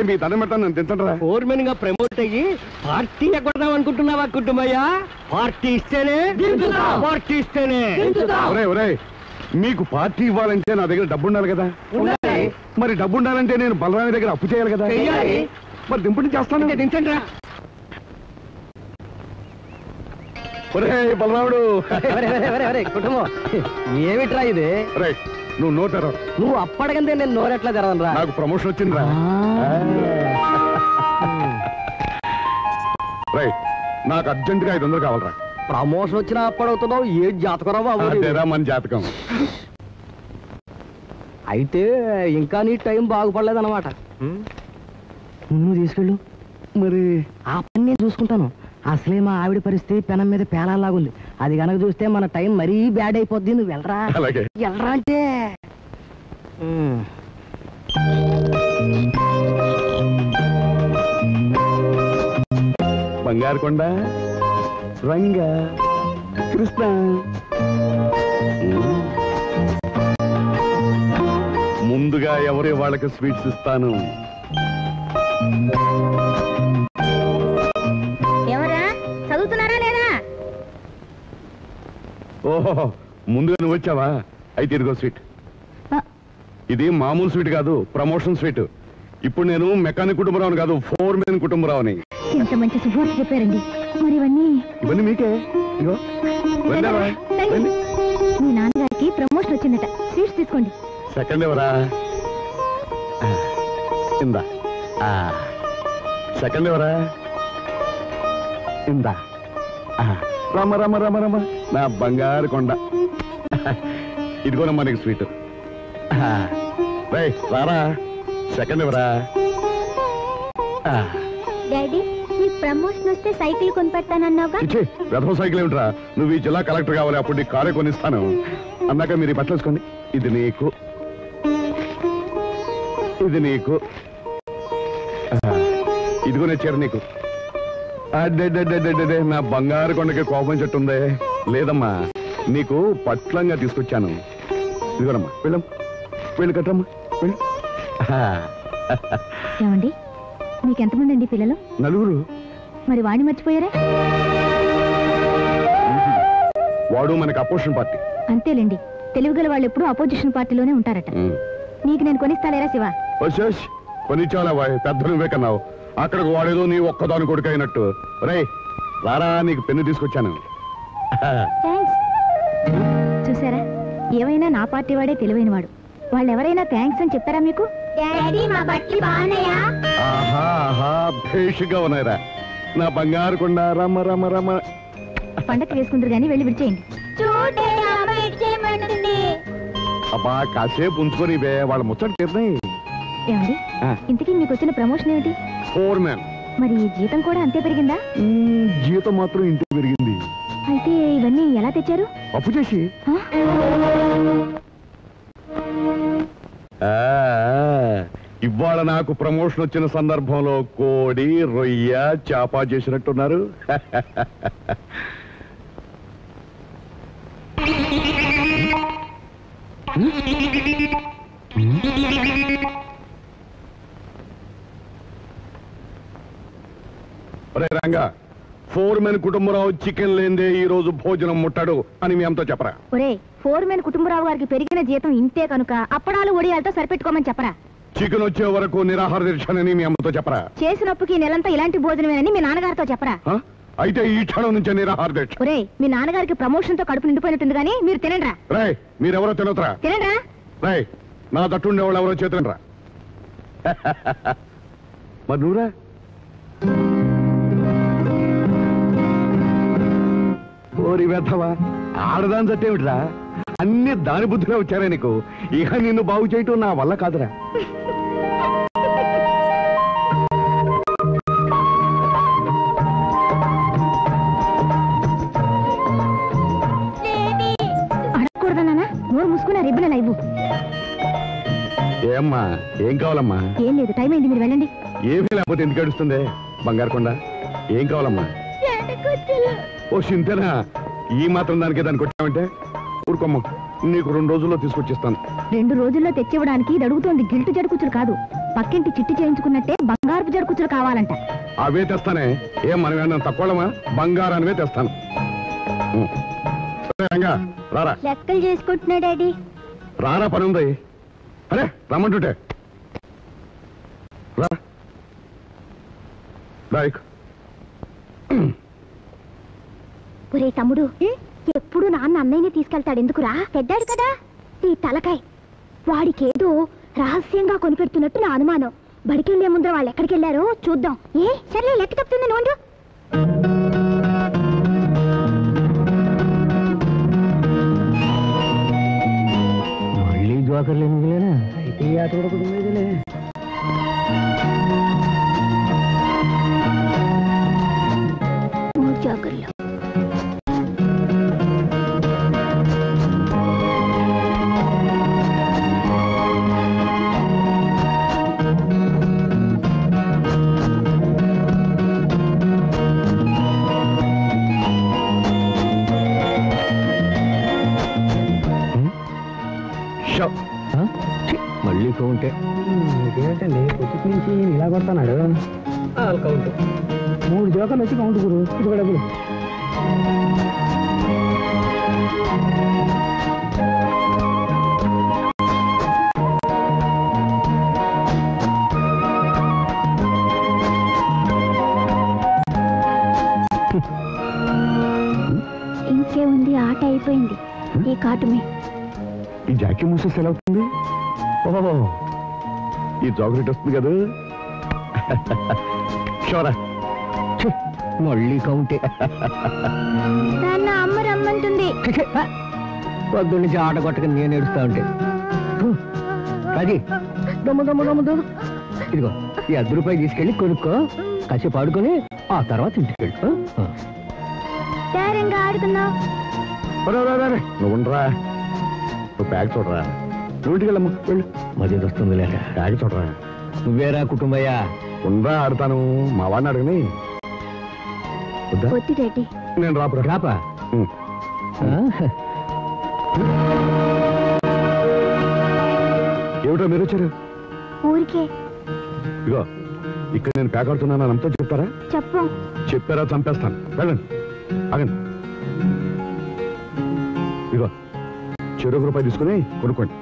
మీ దండం పెడతాను నన్ను తింటారా? ఫోర్మెన్ గా ప్రమోట్ అయ్యి పార్టీ ఎక్కడదాం అనుకుంటున్నావా కుటుంబయ్యా? పార్టీ ఇస్తేనే మీకు పార్టీ ఇవ్వాలంటే నా దగ్గర డబ్బు ఉండాలి కదా. మరి డబ్బు ఉండాలంటే నేను బలరామి దగ్గర అప్పు చేయాలి కదా. మరి దింపుని చేస్తాను. దించండి రా. బలరాముడు కుటుంబం ఏమిట్రా ఇది? నువ్వు నోటారా? నువ్వు అప్పడకంటే నేను నోరెట్లా తెరవను రా. నాకు ప్రమోషన్ వచ్చిందిరా. నాకు అర్జెంట్ గా 500 కావాలరా. ప్రమోషన్ వచ్చినా అప్పడవుతున్నావు. ఏ జాతకరావు అదేరా మన జాతకం. అయితే ఇంకా నీ టైం బాగుపడలేదన్నమాట. నువ్వు తీసుకెళ్ళు. మరి ఆ పని నేను చూసుకుంటాను. అసలే మా ఆవిడ పరిస్థితి పెనం మీద పేలాలాగుంది. అది కనుక చూస్తే మన టైం మరీ బ్యాడ్ అయిపోద్ది. నువ్వు వెళ్ళరా. వెళ్ళరా అంటే బంగారు కొండ రంగ కృష్ణ ముందుగా ఎవరి వాళ్ళకి స్వీట్స్ ఇస్తాను. ఎవరా చదువుతున్నారా లేదా? ఓహో ముందుగా నువ్వు వచ్చావా? అయితే ఇదిగో స్వీట్. ఇది మామూలు స్వీట్ కాదు, ప్రమోషన్ స్వీట్. ఇప్పుడు నేను మెకానిక్ కుటుంబరావుని కాదు, ఫోర్మెన్ కుటుంబరావుని. ఇంత మంచి శుభవార్త చెప్పారండి. మరి ఇవన్నీ మీకే. ఇగో మీ నాన్నగారికి ప్రమోషన్ వచ్చిందట. స్వీట్స్ తీసుకోండి. సెకండ్ ఎవరా? ఇందా. సెకండ్ ఎవరా? ఇందా. రమ రమ రమ రమ నా బంగారు కొండ. ఇదిగోనమ్మా నీకు స్వీట్. రారా. సెకండ్ ఎవరా? డాడీ నీకు ప్రమోషన్ వస్తే సైకిల్ కొనిపెడతానన్నావుగా. రథం సైకిల్ ఏమిట్రా? నువ్వు ఈ జిల్లా కలెక్టర్ కావాలి, అప్పుడు నీకు కారే కొనిస్తాను. అన్నాక మీరు బట్టలు వేసుకోండి. ఇది నీకు, ఇది నీకు, ఇదిగోనే చీర నీకు. అడ్డే నా బంగారు కొండకి కోపం చెట్టు ఉందే. లేదమ్మా, నీకు పట్లంగా తీసుకొచ్చాను. ఇదిగోనమ్మా, వెళ్ళం వెళ్ళి కట్టమ్మా వెళ్ళి. ఏమండి మీకెంతమంది అండి పిల్లలు? 4. మరి వాణ్ణి మర్చిపోయారా? వాడు మనకి అపోజిషన్ పార్టీ. అంతేలేండి, తెలివిగల వాళ్ళు ఎప్పుడు అపోజిషన్ పార్టీలోనే ఉంటారట. నీకు నేను కొనిస్తాలేరా శివ? కొనిచ్చాలా పెద్ద నువ్వే కన్నావు. అక్కడికి వాడేదో నీ ఒక్కదాని కొడుకు అయినట్టు. రే రారా, నీకు పెన్ను తీసుకొచ్చాను. చూసారా, ఏమైనా నా పార్టీ వాడే తెలివైన వాడు. వాళ్ళు ఎవరైనా థ్యాంక్స్ అని చెప్తారా మీకు? భేషుగా ఉన్నాయిరా నా బంగారు కొండ. రమ రమ రమ. పండక్కి వేసుకుంటారు కానీ వెళ్ళి విడిచేయండి. అబ్బా కాసేపు ఉంచుకొని వాళ్ళ ముచ్చట తీర్నాయి. ఏమండి ఇంతకీ మీకు వచ్చిన ప్రమోషన్ ఏమిటి? ఫోర్మెన్. మరి జీతం కూడా అంతే పెరిగిందా? జీతం మాత్రం ఇంతే పెరిగింది. అయితే ఇవన్నీ ఎలా తెచ్చారు? అప్పు చేసి. ఇవాళ నాకు ప్రమోషన్ వచ్చిన సందర్భంలో కోడి, రొయ్య, చేప చేసినట్టున్నారు. రంగా, ఫోర్మెన్ కుటుంబరావు చికెన్ లేందే ఈ రోజు భోజనం ముట్టడు అని మీ అమ్మతో చెప్పరా. ఒరే, ఫోర్మెన్ కుటుంబరావు గారికి పెరిగిన జీతం ఇంతే కనుక అప్పడాలు ఒడియాలతో సరిపెట్టుకోమని చెప్పరా. చికెన్ వచ్చే వరకు నిరాహార దీక్షని మీ అమ్మతో చెప్పరా. చేసినప్పుకి నెలంతా ఇలాంటి భోజనమేనని మీ నాన్నగారితో చెప్పరా. అయితే ఈ క్షణం నుంచి నిరాహార దీక్ష. ఒరే, మీ నాన్నగారికి ప్రమోషన్ తో కడుపు నిండిపోయినట్టుంది కానీ మీరు తినండి రా. రాయ్, మీరెవరో తినొద్దురా. తినండి రా. రాయ్, నా తట్టుండే వాళ్ళు ఎవరో చేతులండి రా. మరి నువ్వురా. ఓరి వెధవా, ఆడదాని చట్టేమిట్రా? అన్ని దాని బుద్ధిగా వచ్చారా నీకు? ఇక నిన్ను బాగు చేయటం నా వల్ల కాదురా. అడగకూడదన్నా, నోరు మూసుకున్నా రిబ్బన్ ఇవ్వు. ఏమ్మా, ఏం కావాలమ్మా? ఏం లేదు, టైం అయింది, మీరు వెళ్ళండి. ఏమీ లేకపోతే ఎందుకు ఏడుస్తుంది బంగారు కొండ? ఏం కావాలమ్మా? ఓ సింతేనా? ఈ మాత్రం దానికే దానికి వచ్చామంటే ఊరుకోమ్మ. నీకు 2 రోజుల్లో తీసుకొచ్చిస్తాను. 2 రోజుల్లో తెచ్చివ్వడానికి ఇది అడుగుతోంది గిల్టు జడకుచ్చులు కాదు, పక్కింటి చిట్టి చేయించుకున్నట్టే బంగారపు జడకుచ్చులు కావాలంట. అవే తెస్తానే. ఏం మనమేనా తక్కువమా? బంగారానివే తెస్తాను. సరే రంగా రారా. లెక్కలు చేసుకుంటున్నా డాడీ. రారా, పని ఉంది. అరే రమ్మంటుంటే రా. ఒరే తమ్ముడు, ఎప్పుడు నాన్న అన్నయ్యని తీసుకెళ్తాడు ఎందుకురా? పెద్దాడు కదా ఈ తలకాయ్. వాడికేదో రహస్యంగా కొనిపెడుతున్నట్టు నా అనుమానం. బడికెళ్లే ముందర వాళ్ళు ఎక్కడికి వెళ్ళారో చూద్దాం. సర్లే, లెక్క తప్పుతుంది నోండు. మళ్ళీ జోకర్లు ఎందుకులేనా? అయితే ఈ ఆట కూడా కుటుంబేదిలే. జోకర్లు మళ్ళీ కౌంటే. ఏంటండి పొద్దుటి నుంచి ఇలా కొడుతున్నాడు. కౌంట్ 3 జోకర్లు వచ్చి కౌంట్ గురు. ఇది కూడా డబ్బులు. ఇంకే ఉంది, ఆట అయిపోయింది. ఈ కాటుమే. ఈ జాకీ మూసేసి ఎలా అవుతుంది? ఓహో, ఈ జాకెట్ వస్తుంది కదా. షోరా, మళ్ళీ కౌంటే. దాన్ని అమ్మ రమ్మంటుంది. పొద్దు నుంచి ఆట కొట్టక నేను ఏడుస్తా ఉంటే. అది ఇదిగో ఈ ₹10 తీసుకెళ్ళి కొనుక్కో, కాసేపు ఆడుకొని ఆ తర్వాత ఇంటికి వెళ్ళు. ఆడుకుందాం. నువ్వు ఉండరా, నువ్వు బ్యాగ్ చూడరా. నువ్వు ఇంటికి వెళ్ళమ్మా, వెళ్ళు. మధ్య వస్తుంది లేక బ్యాగ్ చూడరా. నువ్వేరా కుటుంబయ్యా? ఉండరా, ఆడతాను. మా వాడిని అడగని. నేను రాపా. ఏమిటో మీరు వచ్చారు? ఊరికే. ఇగో ఇక్కడ నేను ప్యాక్ ఆడుతున్నాను అంతా చెప్తారా? చెప్పు. చెప్పారా చంపేస్తాను. వెళ్ళండి, ఆగండి. ఇగో ₹1 తీసుకుని కొనుక్కోండి.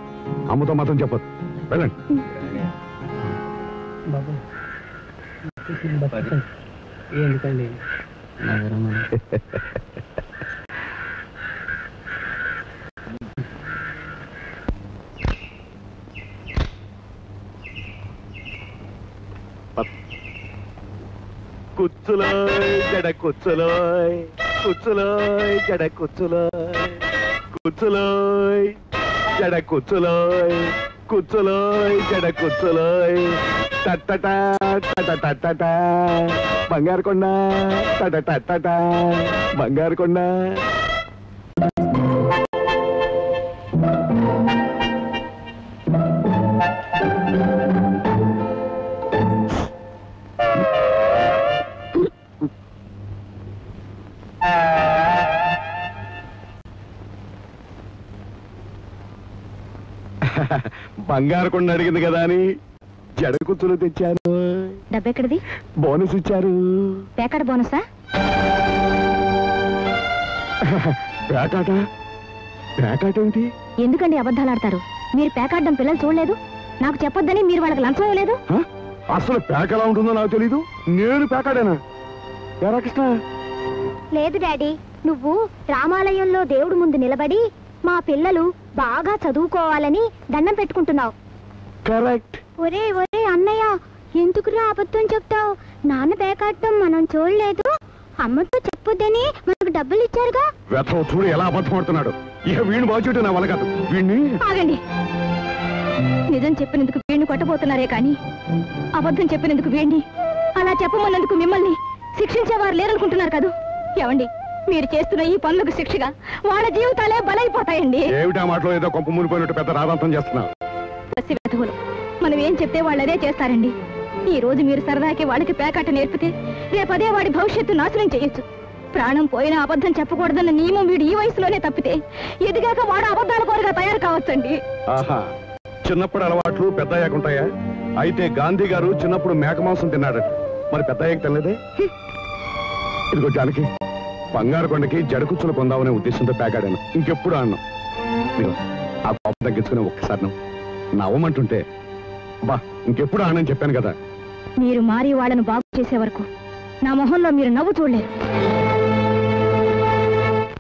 అమ్మతో మాత్రం చెప్పదు. వెళ్ళండి. ఎందుకండి కుచ్చులోయ్ జడ కుచ్చులోయ్, కుచ్చులోయ్ జడ కుచ్చులోయ్, కుచ్చులోయ్ జడ కుచ్చులోయ్, కుచ్చులోయ్ జడ కుచ్చులోయ్. టట్టట టట బంగారు కొండ, టట బంగారు కొండ. బంగారు కొండ అడిగింది కదా అని జడ కుచ్చులు తెచ్చాను. డబ్బెక్కడిది? బోనస్ ఇచ్చారు. పేకాట బోనసా? పేకాట? పేకాట ఏంటి? ఎందుకండి అబద్ధాలు ఆడతారు? మీరు పేకాడడం పిల్లలు చూడలేదు? నాకు చెప్పొద్దని మీరు వాళ్ళకి లంచం ఇవ్వలేదు? అసలు పేక ఎలా ఉంటుందో నాకు తెలీదు. నేను పేకాడేనా? ఎరా కృష్ణ? లేదు డాడీ, నువ్వు రామాలయంలో దేవుడు ముందు నిలబడి మా పిల్లలు బాగా చదువుకోవాలని దండం పెట్టుకుంటున్నావు. కరెక్ట్. ఒరే ఒరే అన్నయ్య, ఎందుకురా అబద్ధం చెప్తావు? నాన్న పేకాడటం మనం చూడలేదు, అమ్మతో చెప్పొద్దని మనకు డబ్బులు ఇచ్చారుగా. వెతవు చూడు ఎలా అబద్ధం ఆడుతున్నాడు. ఇక వీణు బాగుంటే నా వల్ల కాదు. వీణ్ణి ఆగండి. నిజం చెప్పినందుకు వీణ్ణి కొట్టబోతున్నారే కానీ అబద్ధం చెప్పినందుకు వీణ్ణి, అలా చెప్పమన్నందుకు మిమ్మల్ని శిక్షించేవారు లేరనుకుంటున్నారు కదా. ఏమండి, మీరు చేస్తున్న ఈ పనులకు శిక్షగా వాళ్ళ జీవితాలే బలైపోతాయండి. ఏమిటా మాటలో ఏదో కొంప మునిపోయినట్టు పెద్ద రాధాంతం చేస్తున్నా. మనం ఏం చెప్తే వాళ్ళు అదే చేస్తారండి. ఈ రోజు మీరు సరదాకి వాళ్ళకి పేకాట నేర్పితే రేపదే వాడి భవిష్యత్తు నాశనం చేయొచ్చు. ప్రాణం పోయినా అబద్ధం చెప్పకూడదన్న నియమం వీడు ఈ వయసులోనే తప్పితే ఎదిగాక వాడు అబద్ధాల కోరగా తయారు కావచ్చండి. ఆహా, చిన్నప్పుడు అలవాట్లు పెద్ద అయ్యాకుంటాయా? అయితే గాంధీ గారు చిన్నప్పుడు మేక మాంసం తిన్నాడట, మరి పెద్ద అయ్యాక తినలేదే? ఇదిగో జానకి, బంగారు కొండకి జడకుచ్చులు పొందామనే ఉద్దేశంతో పేకాడాను, ఇంకెప్పుడు ఆడను. ఇదిగో ఆ కోపం తగ్గించుకునే ఒక్కసారి నువ్వు నవ్వమంటుంటే బా ఇంకెప్పుడు ఆడనని చెప్పాను కదా. మీరు మారి వాళ్ళను బాగు చేసే వరకు నా మొహంలో మీరు నవ్వు చూడలేరు.